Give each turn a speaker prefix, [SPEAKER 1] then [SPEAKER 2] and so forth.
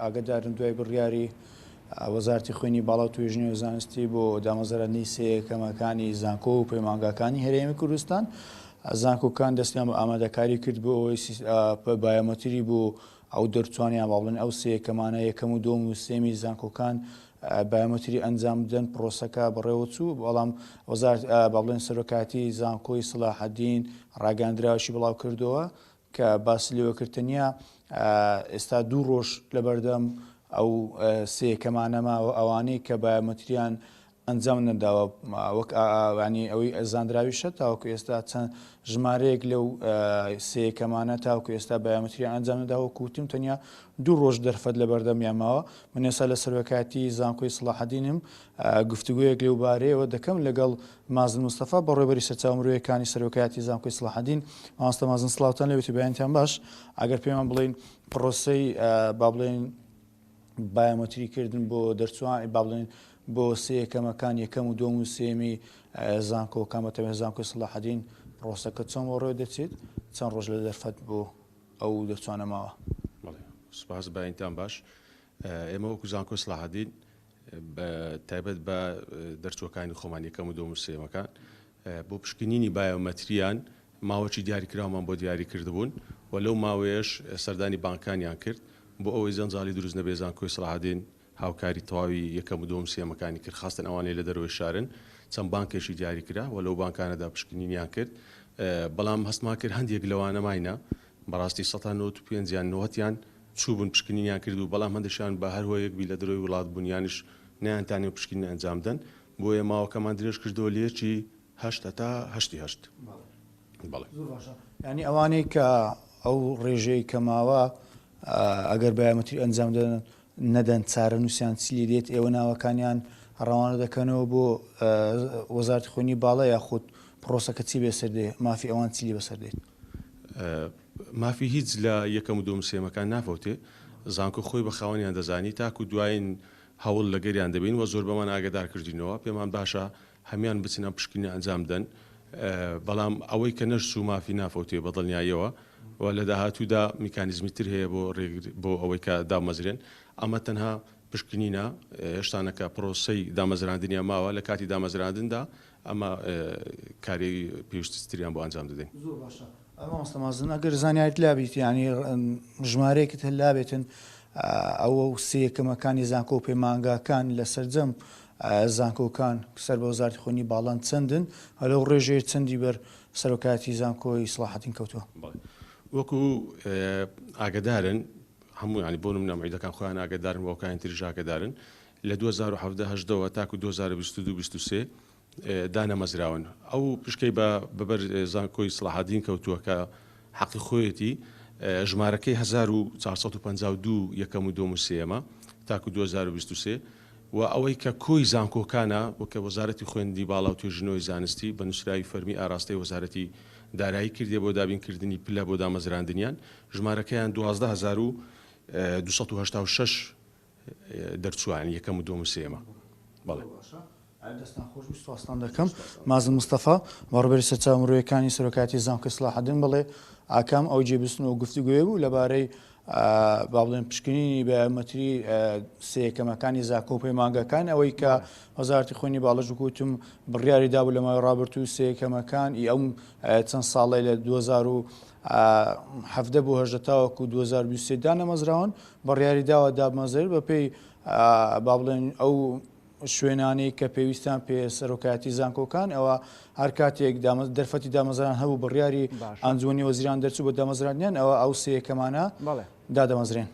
[SPEAKER 1] ئاگادارن دوای بڕیاری وەزارەتی خوێنی باڵا و توێژینەوەی زانستی بۆ دامەزراندنی سێ یەکەمەکانی زانکۆ و پەیمانگاکانی هەرێمی کوردستان. زانکۆکان دەستیان بە ئامادەکاری کرد بۆ ئەوەی بایۆمەتری بۆ ئەو دەرچوانیان با بڵێن ئەو سێ یەکەمانە یەکەم و دۆم و سێمی زانکۆکان بایۆمەتری ئەنجام بدەن پرۆسەکە بەڕێوە چوو. بەڵام وەزارەت با بڵێن سەرۆکاتی زانکۆی سەلاحەدین ڕاگەاندراوەشی بڵاو کردەوە کە باسی لێوەکردنیە ئێستا 2 ڕۆژ لەبەردەم ئەو سێ یەکەمانەماوە ئەوانەی کە بایۆمەتریان ئەنجام نەداوە وەک ینی ئەوەی ئەزاندراویشە تاوەکو ئێستا چەند ژمارەیەک لەو سێ یەکەمانە تاوەکو ئێستا بایۆمەتریان ئەنجام نەداوە کوتیم تەنیا 2 ڕۆژ دەرفەت لەبەردەمیان ماوە. من ئێستا لە سەرۆکاتی زانکۆی سەلاحەدینم گفتوگویەک لەو بارەیەوە دەکەم لەگەڵ مازن مستەفا بەڕێوەبەری سەرچاومڕوویەکانی سەرۆکاتی زانکۆی سەلاحەدین. مامۆستا مازن سڵاوتان لەوێتی بەیانتان باش. ئەگەر پێمان بڵێن پرۆسەی با بڵێن بایۆمەتریکردن بۆ دەرچوان با بڵێن بۆ سێ یەکەمەکان یەکەم و دۆم و سێمی زانکۆکان بەتەمێ زانکۆی سەلاحەدین پرۆسەکە چۆن ڕۆی دەچێت چەند ڕۆژ لە دەرفەت بۆ ئەو دەرچوانە ماوە؟
[SPEAKER 2] سپاس بەیانتان باش. ئێمە وەکو زانکۆی سەلاحەدین تایبەت بە دەرچوەکانی خۆمان یەکەم و دۆم و سێمەکان بۆ پشکنینی بایۆمەتریان ماوەی دیاریکراومان بۆ دیاری کردبوون و لەو ماوەیەش سەردانی بانکانیان کرد بۆ ئەوەی زەنجاڵی دروست نەبێ زانکۆی سەلاحەدین هاوکاری تەواوی یەکەم و دۆم سێمەکانی کرد خاستن ئەوانەی لە دەروی شارن چەند بانکێکی دیاری کرا و لەو بانکانەدا پشکنینیان کرد. بەڵام هەستمان کرد هەندێک لەوانە ماینە بەڕاستی 95 یان 90یان چوبوون پشکنینیان کرد و بەڵام هەندێکیان بە هەر هۆیەک لە دەروی وڵات بوونیانش نەیانتانی پشکنینی ئەنجام بدەن بۆیە ماوەکەمان درێژ کردەوە لێکی 8 تا 8. بەڵێ
[SPEAKER 1] ینی ئەوانەی کە ئەو ڕێژەی کە ماوە ئەگەر بایۆمەتری ئەنجام دەدەن نەدەن چارە نووسیان چلی دێت ئێوە ناوەکانیان ڕەوانە دەکەنەوە بۆ وەزارەتی خوێنی باڵا یاخود پرۆسەکە چی بێسەر دێت مافی ئەوان چلی بەسەر دێت؟
[SPEAKER 2] مافی هیچ لە یەکەم و دۆم سێمەکان نافەوتێ. زانکۆ خۆی بە خاوەنیان دەزانی تاکو دوایین هەوڵ لەگەریان دەبین و زۆر بەمان ئاگادار کردینەوە پێمان باشە هەمیان بچینە پشکنی ئەنجام بدەن. بەڵام ئەوەی کە نەرس و مافی نافەوتێ بە دڵنیاییەوە و لە داهاتوودا میکانیزمی تر هەیە بۆ ئەوەی کە دامەزرێن. ئەمە تەنها پشکنینە هێشتانەکە پرۆسەی دامەزراندنیان ماوە لە کاتی دامەزراندندا ئەمە کاری پێویستیان بۆ ئەنجام دەدەین.
[SPEAKER 1] زۆر باشە. مامۆستا مازن ئەگەر زانیاریت لابیت ینی ژمارەیەکت هەر لابێتن ئەوە سێ یەکەمەکانی زانکۆ و پەیمانگاکان لە سەرجەم زانکۆکان سەر بە وەزارەتی خوێنی باڵان چەندن هەلەو ڕێژەیە چەندی بەر سەرۆکاتی زانکۆی سەلاحەدین کەوتووە؟
[SPEAKER 2] وەکو ئاگدارن هەموو ینی بۆ نمونە معیدەکان خۆیان ئاگدارن وەکانی تریژ ئاگدارن لە 2017 تاکو 2022-23 دانەمەزراون. ئەو پشکەی بەبەر زانکۆی سەلاحەدین کەوتووە کە حەقی خۆیەتی ژمارەکەی 1452 یەکەم و دۆم و سێمە تاکو 2023 و ئەوەی کە کۆی زانکۆکانە وەکە وەزارەتی خوێندی باڵا و توێژینەوەی زانستی بە نووسراوی فەرمی ئاراستەی وەزارەتی دارایی کردێ بۆ دابینکردنی پلە بۆ دامەزراندنیان ژمارەکەیان 12286 دەرچوان یەکەم و دۆم و سێمە. بەڵێ
[SPEAKER 1] دەستان خۆش سوپاسان دەکەم. مازن مستەفا بەڕێوەبەری سەرچاومڕوویەکانی سەرۆکاتی زانکۆی سەلاحەدین بڵێ ئاکام ئەو جێبستنەوە گفتوگوێ بوو لەبارەی با بڵێن پشکنینی بایۆمەتری سێ یەکەمەکانی زانکۆ و پەیمانگاکان ئەوەی کە وەزارەتی خوێنی باڵا گوتم بڕیاری دابوو لە ماوەی ڕابردوو سێ یەکەمەکان ئەو چەند ساڵی لە 2017 بۆ 18 تاوەکو 2023 دانەمەزراون بڕیاری داوە دامەزر بەپێی با بڵێن ئەو شوێنانی کە پێویستیان پێ سەرۆکاتی زانکۆکان ئەوە هەر کاتێک دەرفەتی دامەزران هەبوو بڕیاری ئەنجومی وەزیران دەرچوو بە دامەزرانیان ئەوە ئەو سێ یەکەمانە دادەمەزرێن.